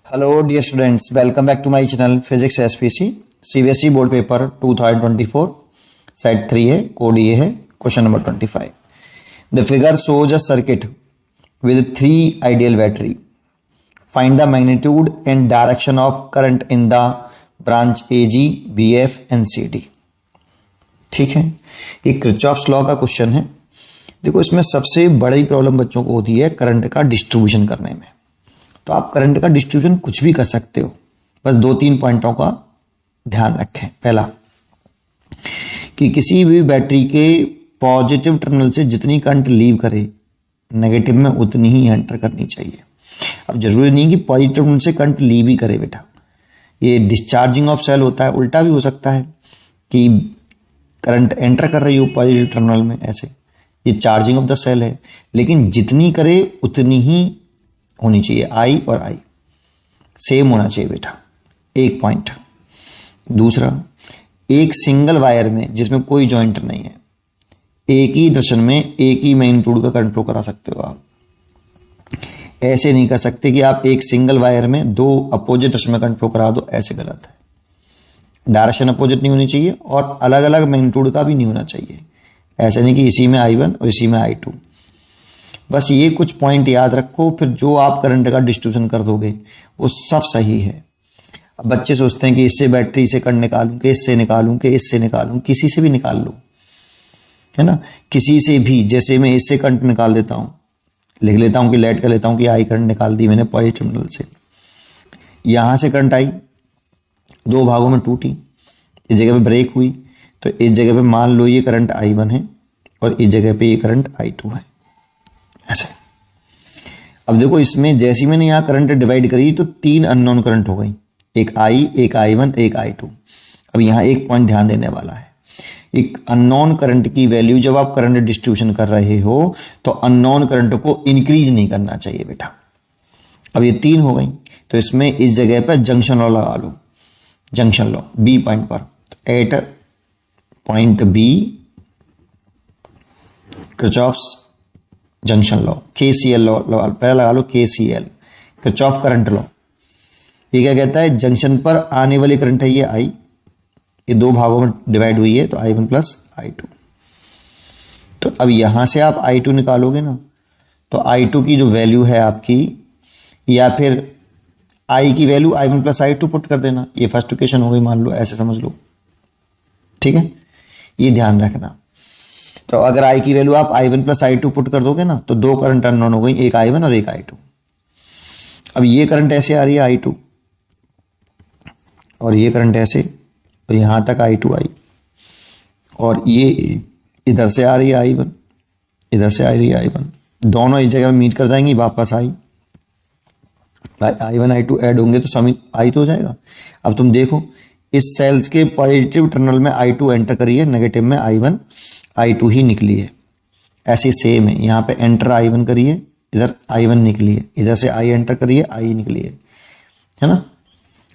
Hello dear students, welcome back to my channel Physics SPC CBSE board paper 2024 set 3 है, code ये है, question number 25। The figure shows a circuit with 3 ideal battery. Find the magnitude and direction of current in the branch AG, BF and CD। ठीक है, ये Kirchhoff's law का question है। देखो, इसमें सबसे बड़ी प्रॉब्लम बच्चों को होती है करंट का डिस्ट्रीब्यूशन करने में। तो आप करंट का डिस्ट्रीब्यूशन कुछ भी कर सकते हो, बस 2-3 पॉइंटों का ध्यान रखें। पहला, कि किसी भी बैटरी के पॉजिटिव टर्मिनल से जितनी करंट लीव करे, नेगेटिव में उतनी ही एंटर करनी चाहिए। अब जरूरी नहीं कि पॉजिटिव टर्मिनल से करंट लीव ही करे बेटा, ये डिस्चार्जिंग ऑफ सेल होता है। उल्टा भी हो सकता है कि करंट एंटर कर रही हो पॉजिटिव टर्मिनल में, ऐसे ये चार्जिंग ऑफ द सेल है। लेकिन जितनी करे उतनी ही होनी चाहिए, I और I सेम होना चाहिए बेटा, एक पॉइंट। दूसरा, एक सिंगल वायर में जिसमें कोई जॉइंट नहीं है, एक ही दर्शन में एक ही मैग्नीट्यूड का करंट फ्लो करा सकते हो आप। ऐसे नहीं कर सकते कि आप एक सिंगल वायर में 2 अपोजिट दर्शन में करंट फ्लो करा दो, ऐसे गलत है। डायरेक्शन अपोजिट नहीं होनी चाहिए और अलग अलग मैग्नीट्यूड का भी नहीं होना चाहिए। ऐसा नहीं कि इसी में I1 और इसी में I2। बस ये कुछ पॉइंट याद रखो, फिर जो आप करंट का डिस्ट्रीब्यूशन कर दोगे वो सब सही है। अब बच्चे सोचते हैं कि इससे बैटरी से करंट निकालूं, कि इससे निकालूं, कि इससे निकालूं। किसी से भी निकाल लो, है ना, किसी से भी। जैसे मैं इससे करंट निकाल देता हूं, लिख लेता हूं कि लेट कर लेता हूं कि I करंट निकाल दी मैंने पॉजिटिव टर्मिनल से। यहां से करंट आई, 2 भागों में टूटी, इस जगह पे ब्रेक हुई, तो इस जगह पे मान लो ये करंट I1 है और इस जगह पे ये करंट I2 है, ऐसे। अब देखो, इसमें जैसी मैंने यहां करंट डिवाइड करी तो 3 अननोन करंट हो गई, एक I, एक I1, एक I2। अब यहां एक पॉइंट ध्यान देने वाला है, एक अननोन करंट की वैल्यू जब आप करंट डिस्ट्रीब्यूशन कर रहे हो तो अननोन करंट को इंक्रीज नहीं करना चाहिए बेटा। अब ये 3 हो गई, तो इसमें इस जगह पर जंक्शन लॉ लगा लो, जंक्शन लॉ B पॉइंट पर। At point B Kirchhoff's junction law, KCL law पहले लगा लो, KCL किरचॉफ करंट लॉ। ये क्या कहता है, जंक्शन पर आने वाली करंट है ये I, ये 2 भागों में डिवाइड हुई है, तो I1 प्लस I2। तो अब यहां से आप I2 निकालोगे ना, तो I2 की जो वैल्यू है आपकी, या फिर I की value I1 plus I2 put कर देना। ये फर्स्ट इक्वेशन हो गई, मान लो, ऐसे समझ लो, ठीक है, ये ध्यान रखना। तो अगर I की वैल्यू आप I1 प्लस I2 पुट कर दोगे ना, तो 2 करंट अननोन हो गई, एक I1 और एक I2। अब ये करंट ऐसे आ रही है I2, और ये करंट ऐसे, तो यहां तक I2 आई, और ये इधर से आ रही है I1, इधर से आ रही है I1, दोनों इस जगह में मीट कर जाएंगी, वापस I I1 I2 ऐड होंगे तो समित I तो हो जाएगा। अब तुम देखो, इस सेल्स के पॉजिटिव टर्मिनल में I2 एंटर करी है, नेगेटिव में I1 I2 ही निकली है। ऐसी सेम है, यहाँ पे एंटर I1 करिए, इधर I1 निकली है, इधर से I एंटर करिए, I निकली है ना।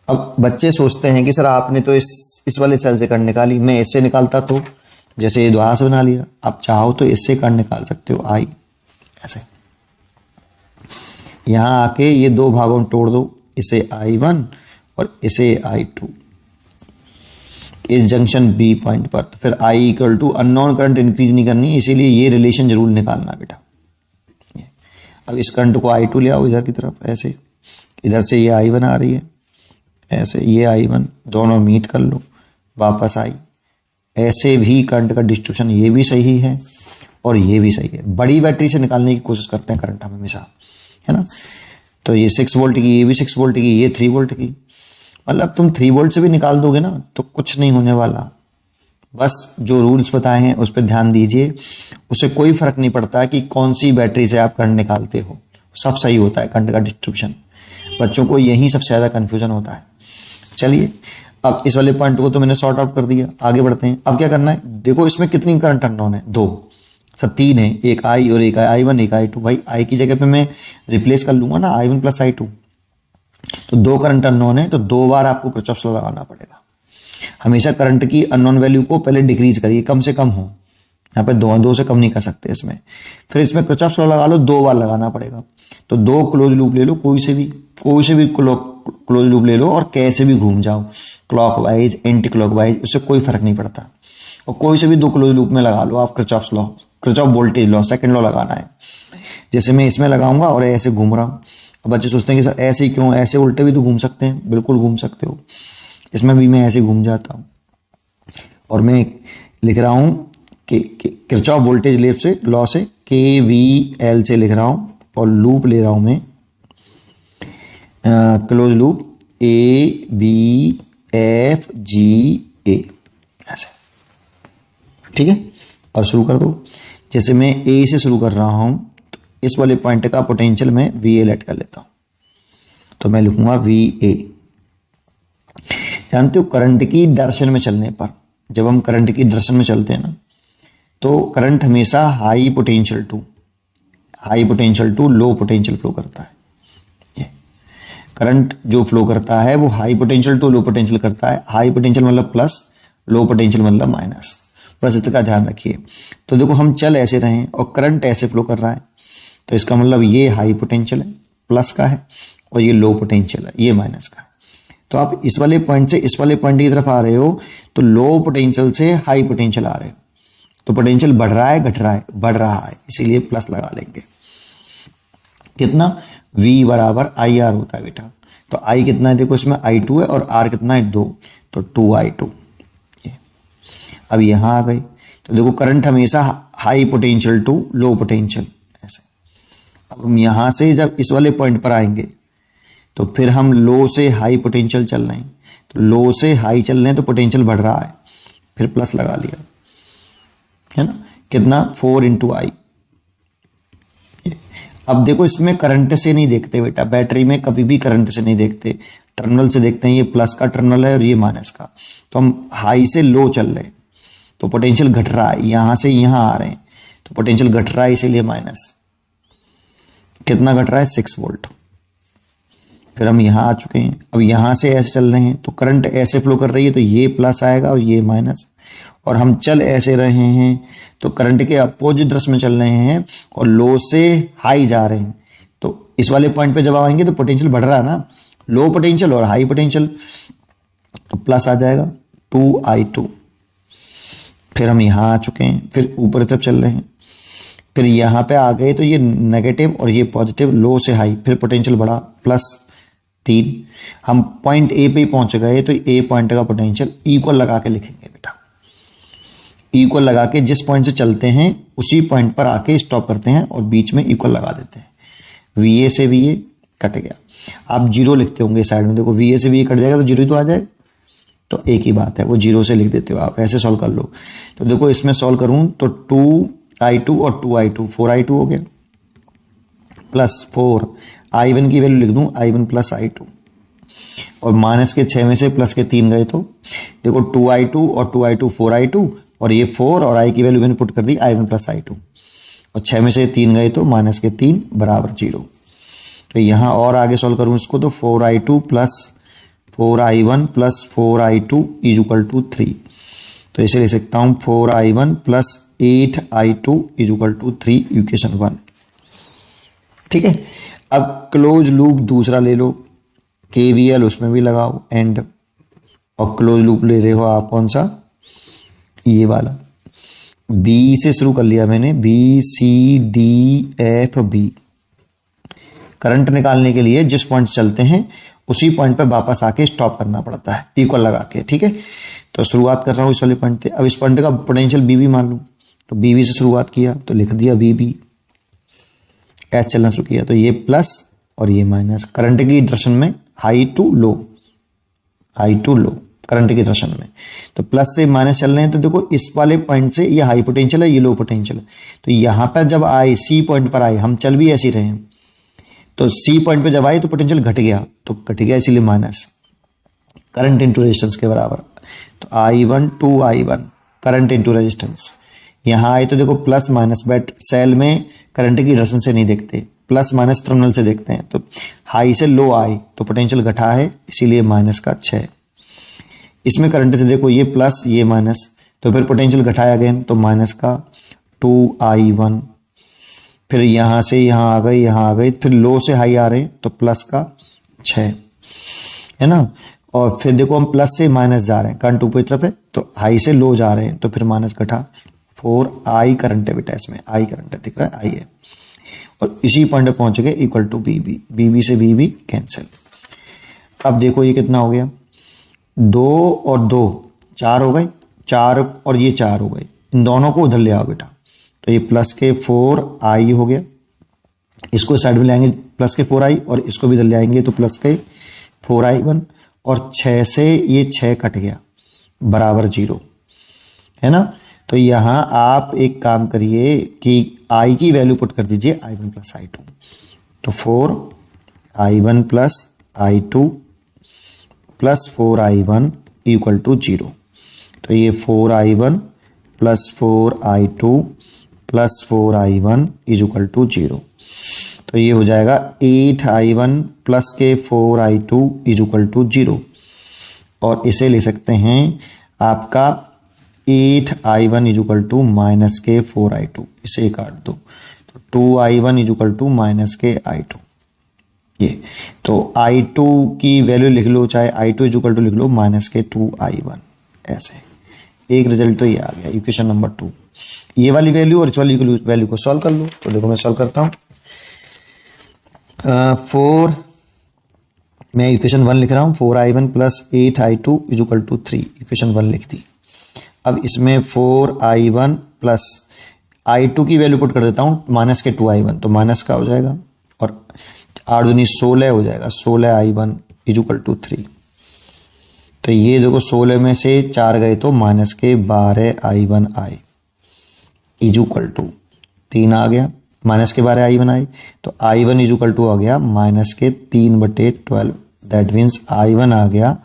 अब बच्चे सोचते हैं कि सर आपने तो इस वाले सेल से करंट निकाली, मैं इससे निकालता तो जैसे ये दोहा से बना लिया। आप चाहो तो इससे करंट निकाल सकते हो I, ऐसे। यहां आके ये 2 भागों में तोड़ दो, इसे I1 और इसे I2 इस जंक्शन B पॉइंट पर। तो फिर I equal to unknown current increase नहीं करनी, इसीलिए ये रिलेशन जरूर निकालना बेटा। अब इस करंट को I2 ले आओ इधर की तरफ, ऐसे, इधर से ये I1 आ रही है, ऐसे ये I1, दोनों मीट कर लो, वापस I। ऐसे भी करंट का डिस्ट्रीब्यूशन ये भी सही है और ये भी सही है। बड़ी बैटरी से निकालने की कोशिश करते हैं करंट हम हमेशा, है ना। तो ये 6 वोल्ट की, ये भी 6 वोल्ट की, ये 3 वोल्ट की। मतलब तुम 3 वोल्ट से भी निकाल दोगे ना तो कुछ नहीं होने वाला। बस जो रूल्स बताए हैं उस पर ध्यान दीजिए, उससे कोई फर्क नहीं पड़ता कि कौन सी बैटरी से आप करंट निकालते हो, सब सही होता है करंट का डिस्ट्रीब्यूशन। बच्चों को यही सबसे ज़्यादा कन्फ्यूजन होता है। चलिए, अब इस वाले पॉइंट को तो मैंने सॉर्ट आउट कर दिया, आगे बढ़ते हैं। अब क्या करना है, देखो इसमें कितनी करंट अननोन है, 2 सर 3 है, एक I और एक I1, एक I2। भाई I की जगह पे मैं रिप्लेस कर लूंगा ना, I1 प्लस I2। तो 2 करंट अननोन है, तो 2 बार आपको किरचॉफ्स लॉ लगाना पड़ेगा। हमेशा करंट की अननोन वैल्यू को पहले डिक्रीज करिए, कम से कम हो। यहाँ पे 2 से कम नहीं कर सकते इसमें। फिर इसमें किरचॉफ्स लॉ लगा लो, 2 बार लगाना पड़ेगा। तो 2 क्लोज लूप ले लो, कोई से भी क्लोज लूप ले लो और कैसे भी घूम जाओ, क्लॉकवाइज एंटी क्लॉकवाइज, उससे कोई फर्क नहीं पड़ता। और कोई से भी दो क्लोज लूप में लगा लो आप Kirchhoff law, Kirchhoff voltage law, second law लगाना है। जैसे मैं इसमें लगाऊंगा और ऐसे घूम रहा हूँ। अब बच्चे सोचते हैं कि सर ऐसे ही क्यों, ऐसे उल्टे भी तो घूम सकते हैं। बिल्कुल घूम सकते हो, इसमें भी मैं ऐसे घूम जाता हूँ और मैं लिख रहा हूँ कि किरचॉफ वोल्टेज लॉ से KVL से लिख रहा हूँ और लूप ले रहा हूँ मैं क्लोज लूप ABFGA ऐसे, ठीक है। और शुरू कर दो। जैसे मैं A से शुरू कर रहा हूँ तो इस वाले पॉइंट का पोटेंशियल मैं VA लेट कर लेता हूँ, तो मैं लिखूंगा VA। जानते हो करंट की डायरेक्शन में चलने पर, जब हम करंट की डायरेक्शन में चलते हैं ना, तो करंट हमेशा high potential to low potential flow करता है। ये करंट जो फ्लो करता है वो high potential to low potential करता है। हाई पोटेंशियल मतलब प्लस, लो पोटेंशियल मतलब माइनस, बस इतना ध्यान रखिए। तो देखो हम चल ऐसे रहे हैं और करंट ऐसे फ्लो कर रहा है, तो इसका मतलब ये हाई पोटेंशियल है प्लस का है और ये लो पोटेंशियल है ये माइनस का है। तो आप इस वाले पॉइंट से इस वाले पॉइंट की तरफ आ रहे हो तो लो पोटेंशियल से हाई पोटेंशियल आ रहे हो, तो पोटेंशियल बढ़ रहा है घट रहा है, बढ़ रहा है, इसीलिए प्लस लगा लेंगे। कितना V बराबर IR होता है बेटा। तो I कितना है देखो, इसमें I2 है और R कितना है 2, तो 2I2। ये अब यहां आ गए तो देखो करंट हमेशा high potential to low potential ऐसे। अब हम यहां से जब इस वाले पॉइंट पर आएंगे तो फिर हम लो से हाई पोटेंशियल चल रहे हैं, तो लो से हाई चल रहे हैं तो पोटेंशियल बढ़ रहा है, फिर प्लस लगा लिया, है ना। कितना 4 × I। अब देखो इसमें करंट से नहीं देखते बेटा, बैटरी में कभी भी करंट से नहीं देखते, टर्मिनल से देखते हैं। ये प्लस का टर्मिनल है और ये माइनस का, तो हम हाई से लो चल रहे हैं तो पोटेंशियल घट रहा है, यहां से यहां आ रहे हैं तो पोटेंशियल घट रहा है, इसीलिए माइनस। कितना घट रहा है 6 वोल्ट। फिर हम यहां आ चुके हैं, अब यहां से ऐसे चल रहे हैं तो करंट ऐसे फ्लो कर रही है, तो ये प्लस आएगा और ये माइनस। और हम चल ऐसे रहे हैं तो करंट के अपोजिट दिशा में चल रहे हैं और लो से हाई जा रहे हैं, तो इस वाले पॉइंट पे जब आएंगे तो पोटेंशियल बढ़ रहा है ना, लो पोटेंशियल और हाई पोटेंशियल, तो प्लस आ जाएगा 2I2। फिर हम यहां आ चुके हैं, फिर ऊपर तरफ चल रहे हैं, फिर यहां पे आ गए तो ये नेगेटिव और ये पॉजिटिव, लो से हाई, फिर पोटेंशियल बढ़ा +3। हम पॉइंट A पे पहुंच गए तो A पॉइंट का पोटेंशियल इक्वल लगा के लिखेंगे बेटा। इक्वल लगा के जिस पॉइंट से चलते हैं उसी पॉइंट पर आके स्टॉप करते हैं और बीच में इक्वल लगा देते हैं। VA से VA कट गया, आप 0 लिखते होंगे साइड में, देखो VA से VA कट जाएगा तो 0 ही तो आ जाएगा, तो एक ही बात है, वो 0 से लिख देते हो आप, ऐसे सॉल्व कर लो। तो देखो इसमें सॉल्व करूं तो 2I2 और 2I2 4I2 हो गया, +4 I1 की वैल्यू लिख दूं I1 + I2, और माइनस के 6 में से प्लस के 3 गए तो देखो 2I2 और 2I2 4I2, और ये 4 और I की वैल्यू मैंने पुट कर दी I1 + I2, और 6 में से 3 गए तो माइनस के 3 बराबर 0। तो यहाँ और आगे सॉल्व करूँ इसको तो 4I2 + 4I1 + 4I2 = 3। तो इसे ले सकता हूँ 4I1 + 8I2 = 3, इक्वेशन 1। ठीक है। अब क्लोज लूप दूसरा ले लो, KVL उसमें भी लगाओ एंड, और क्लोज लूप ले रहे हो आप कौन सा, ये वाला। B से शुरू कर लिया मैंने, BCDFB। करंट निकालने के लिए जिस पॉइंट चलते हैं उसी पॉइंट पर वापस आके स्टॉप करना पड़ता है इक्वल लगा के। ठीक है, तो शुरुआत कर रहा हूं इस वाले पॉइंट से। अब इस पॉइंट का पोटेंशियल BB मान लूं, तो BB से शुरुआत किया तो लिख दिया BB, ऐसे चलना शुरू किया तो ये प्लस और ये माइनस, करंट की डायरेक्शन में हाई टू लो करंट की डायरेक्शन में। तो प्लस से माइनस चल रहे हैं, तो देखो इस वाले पॉइंट से ये हाई पोटेंशियल है, ये लो पोटेंशियल है, तो यहां पर जब आए C पॉइंट पर आए, हम चल भी ऐसे रहे हैं, तो C पॉइंट पे जब आए तो पोटेंशियल घट गया, तो घट गया इसीलिए माइनस, करंट इंटू रेजिस्टेंस के बराबर। तो I1 2I1 current into resistance. यहां आए तो देखो प्लस माइनस, बट सेल में करंट की डायरेक्शन से नहीं देखते, प्लस माइनस टर्मिनल से देखते हैं। तो हाई से लो आए तो पोटेंशियल घटा है, इसीलिए -6। इसमें करंट से देखो ये प्लस ये माइनस, तो फिर पोटेंशियल घटाया अगेन, तो -2I1। फिर यहां से यहां आ गए, फिर लो से हाई आ रहे हैं तो +6। है ना। और फिर देखो हम प्लस से माइनस जा रहे हैं, करंट ऊपर की तरफ है तो हाई से लो जा रहे हैं, तो फिर माइनस घटा 4i करंट है बेटा, इसमें आई करंट है, दिख रहा है आई है, और इसी पॉइंट पे पहुंच गए इक्वल टू बीबी, बीबी से बीबी कैंसिल। अब देखो ये कितना हो गया, 2 और 2 4 हो गए, 4 और ये 4 हो गए, इन दोनों को उधर ले आओ बेटा, तो ये प्लस के 4i हो गया, इसको साइड में ले आएंगे प्लस के 4i, और इसको भी इधर ले आएंगे तो प्लस के 4i1, और 6 से ये 6 कट गया बराबर 0, है ना। तो यहां आप एक काम करिए कि i की वैल्यू पुट कर दीजिए i1 प्लस i2, तो 4i1 plus i2 plus 4i1 equal to 0, तो ये 4i1 plus 4i2 plus 4i1 is equal to 0, तो ये हो जाएगा 8i1 प्लस के 4i2 इज इक्वल टू 0, और इसे ले सकते हैं आपका 8i1 is equal to minus के 4i2, इसे काट दो तो 2i1 is equal to minus के i2, ये तो i2 की वैल्यू लिख लो, चाहे i2 इज इक्वल टू लिख लो माइनस के 2i1, ऐसे एक रिजल्ट तो ये आ गया इक्वेशन नंबर 2। ये वाली वैल्यू और इस वाली वैल्यू को सॉल्व कर लो, तो देखो मैं सॉल्व करता हूँ। 4 मैं इक्वेशन 1 लिख रहा हूँ, 4i1 plus 8i2 is equal to 3, equation 1 लिख दी। अब इसमें 4i1 प्लस i2 की वैल्यू पुट कर देता हूँ माइनस के 2i1, तो माइनस का हो जाएगा, और 8 दूनी 16 हो जाएगा, 16i1 इज इक्वल टू 3, तो ये देखो 16 में से 4 गए तो माइनस के 12i1 आए इज इक्वल टू 3 आ गया, माइनस के 12i1 आए, तो i1 इज इक्वल टू आ गया माइनस के 3/12, दैट मीन्स i1 आ गया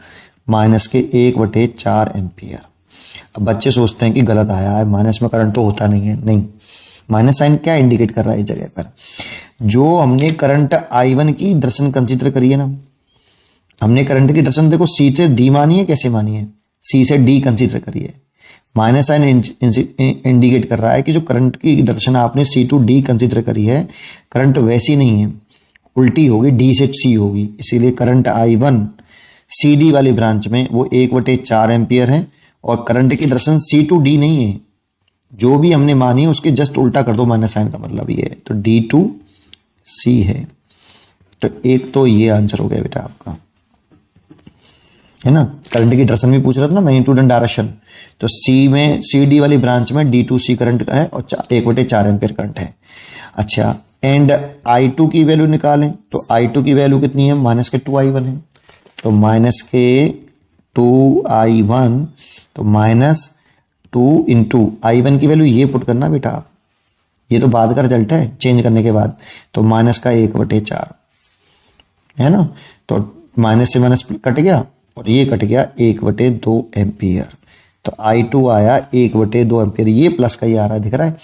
माइनस के 1/4 एम्पियर। अब बच्चे सोचते हैं कि गलत आया है, माइनस में करंट तो होता नहीं है, नहीं, माइनस साइन क्या इंडिकेट कर रहा है इस जगह पर, जो हमने करंट i1 की डायरेक्शन कंसीडर करी है ना, हमने करंट की डायरेक्शन देखो सी से डी मानी है, कैसे मानी है, सी से डी कंसीडर करी है, माइनस साइन इंडिकेट कर रहा है कि जो करंट की डायरेक्शन आपने सी टू डी कंसीडर करी है, करंट वैसी नहीं है, उल्टी होगी, डी से सी होगी, इसीलिए करंट i1 सी डी वाली ब्रांच में वो 1/4 एम्पियर है, और करंट की डायरेक्शन सी टू डी नहीं है, जो भी हमने मानी है उसके जस्ट उल्टा कर दो, माइनस साइन का मतलब ये है, तो डी टू सी है, तो एक तो ये आंसर हो गया बेटा आपका, है ना। करंट की डायरेक्शन भी पूछ रहा था ना, मैग्नीट्यूड एंड डायरेक्शन, तो सी में सी डी वाली ब्रांच में डी टू सी करंट है और 1/4 एम्पियर करंट है। अच्छा, एंड i2 की वैल्यू निकालें, तो i2 की वैल्यू कितनी है, माइनस के 2i1 है, तो माइनस के 2i1, तो माइनस 2 इंटू i1 की वैल्यू ये पुट करना बेटा आप, ये तो बाद का रिजल्ट है चेंज करने के बाद, तो माइनस का 1/4 है ना, तो माइनस से माइनस कट गया और ये कट गया 1/2 एम्पियर, तो i2 आया 1/2 एम्पियर, ये प्लस का ही आ रहा है, दिख रहा है।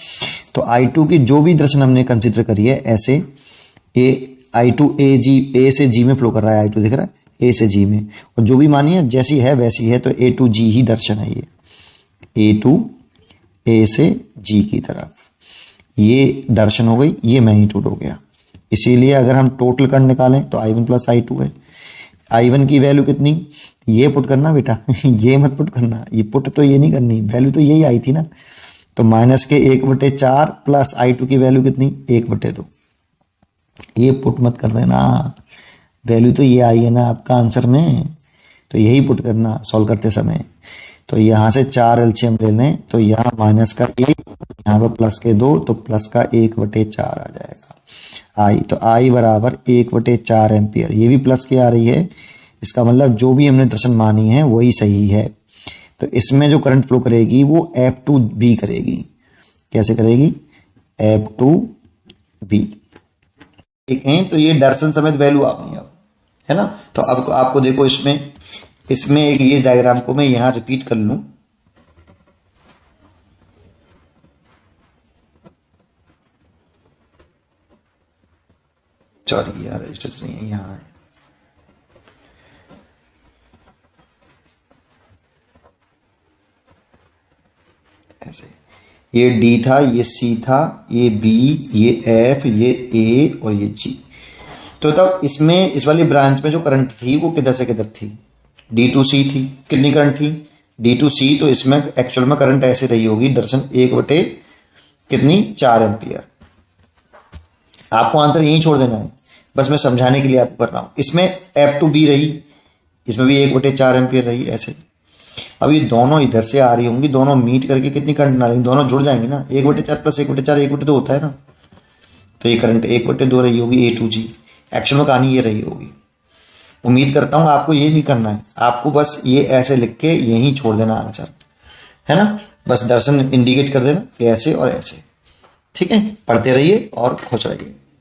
तो i2 की जो भी डायरेक्शन हमने कंसीडर करी है, ऐसे i2 ए से जी में फ्लो कर रहा है, i2 दिख रहा है ए से जी में, और जो भी मानी है जैसी है वैसी है, तो ए टू जी ही दर्शन है, ये ए टू ए से जी की तरफ ये दर्शन हो गई, ये मैग्नीट्यूड हो गया। इसीलिए अगर हम टोटल करंट निकालें तो i1 प्लस i2 है, i1 की वैल्यू कितनी, ये पुट करना बेटा ये मत पुट करना, ये पुट तो ये नहीं करनी, वैल्यू तो यही आई थी ना, तो माइनस के 1/4 प्लस i2 की वैल्यू कितनी 1/2, ये पुट मत कर देना, वैल्यू तो ये आई है ना आपका आंसर में, तो यही पुट करना सॉल्व करते समय। तो यहाँ से 4 एलसीएम ले लें, तो यहाँ माइनस का 1, यहाँ पर प्लस के 2, तो प्लस का 1/4 आ जाएगा आई, तो आई बराबर 1/4 एम्पियर, ये भी प्लस की आ रही है, इसका मतलब जो भी हमने डायरेक्शन मानी है वही सही है। तो इसमें जो करंट फ्लो करेगी वो एफ टू बी करेगी, कैसे करेगी, एफ टू बी, ठीक है। तो ये डायरेक्शन समेत वैल्यू आ गई अब, है ना। तो अब आपको देखो इसमें एक ये डायग्राम को मैं यहां रिपीट कर लूं, सॉरी यार रजिस्टर नहीं है, यहां है, ऐसे ये डी था, ये सी था, ये बी, ये एफ, ये ए और ये जी। तो तब इसमें इस वाली ब्रांच में जो करंट थी वो किधर से किधर थी, डी टू सी थी। कितनी करंट थी, डी टू सी। तो इसमें एक्चुअल में करंट ऐसे रही होगी दर्शन 1 बटे कितनी 4 एम्पियर। आपको आंसर यहीं छोड़ देना है, बस मैं समझाने के लिए आपको कर रहा हूं। इसमें एफ टू बी रही, इसमें भी 1/4 एम्पियर रही ऐसे। अब ये दोनों इधर से आ रही होंगी, दोनों मीट करके कितनी करंट डालेंगे, दोनों जुड़ जाएंगे ना। 1/4 प्लस 1/4 1/2 होता है ना। तो ये करंट 1/2 रही होगी ए टू जी। एक्चुअल में कहानी ये रही होगी। उम्मीद करता हूं आपको ये नहीं करना है, आपको बस ये ऐसे लिख के यहीं छोड़ देना आंसर, है ना। बस दर्शन इंडिकेट कर देना ऐसे और ऐसे, ठीक है। पढ़ते रहिए और खुश रहिए।